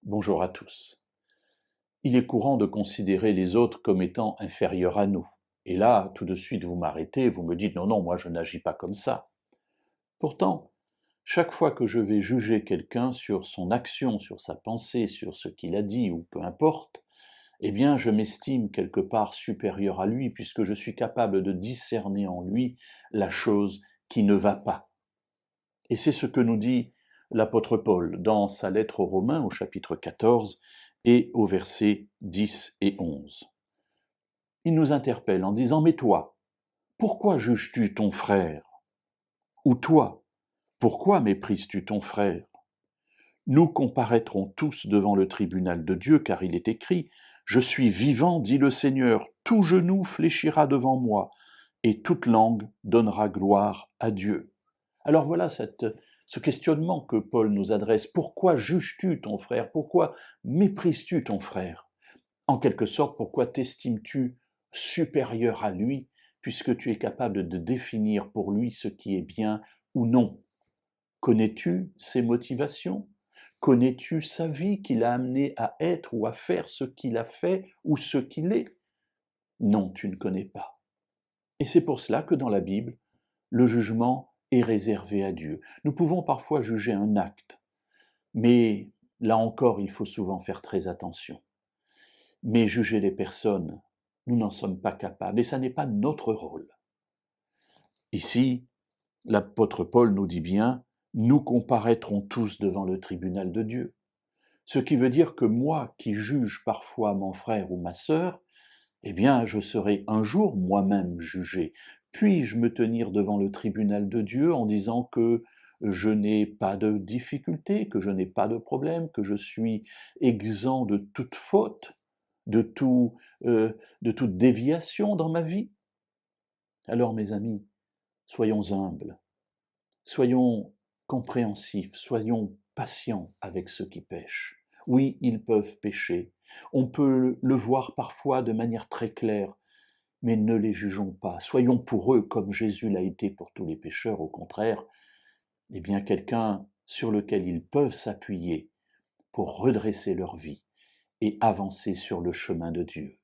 Bonjour à tous. Il est courant de considérer les autres comme étant inférieurs à nous. Et là, tout de suite, vous m'arrêtez, vous me dites non, non, moi je n'agis pas comme ça. Pourtant, chaque fois que je vais juger quelqu'un sur son action, sur sa pensée, sur ce qu'il a dit ou peu importe, eh bien je m'estime quelque part supérieur à lui puisque je suis capable de discerner en lui la chose qui ne va pas. Et c'est ce que nous dit l'apôtre Paul dans sa lettre aux Romains au chapitre 14 et aux versets 10 et 11. Il nous interpelle en disant « Mais toi, pourquoi juges-tu ton frère ? Ou toi, pourquoi méprises-tu ton frère ? Nous comparaîtrons tous devant le tribunal de Dieu, car il est écrit « Je suis vivant, dit le Seigneur, tout genou fléchira devant moi, et toute langue donnera gloire à Dieu. » Alors voilà ce questionnement que Paul nous adresse. Pourquoi juges-tu ton frère ? Pourquoi méprises-tu ton frère ? En quelque sorte, pourquoi t'estimes-tu supérieur à lui, puisque tu es capable de définir pour lui ce qui est bien ou non ? Connais-tu ses motivations ? Connais-tu sa vie qui l'a amené à être ou à faire ce qu'il a fait ou ce qu'il est ? Non, tu ne connais pas. Et c'est pour cela que dans la Bible, le jugement est réservé à Dieu. Nous pouvons parfois juger un acte, mais là encore, il faut souvent faire très attention. Mais juger les personnes, nous n'en sommes pas capables, et ça n'est pas notre rôle. Ici, l'apôtre Paul nous dit bien, nous comparaîtrons tous devant le tribunal de Dieu. Ce qui veut dire que moi, qui juge parfois mon frère ou ma sœur, eh bien, je serai un jour moi-même jugé. Puis-je me tenir devant le tribunal de Dieu en disant que je n'ai pas de difficulté, que je n'ai pas de problème, que je suis exempt de toute faute, de toute déviation dans ma vie ? Alors, mes amis, soyons humbles, soyons compréhensifs, soyons patients avec ceux qui pêchent. Oui, ils peuvent pécher. On peut le voir parfois de manière très claire, mais ne les jugeons pas. Soyons pour eux comme Jésus l'a été pour tous les pécheurs, au contraire, eh bien quelqu'un sur lequel ils peuvent s'appuyer pour redresser leur vie et avancer sur le chemin de Dieu.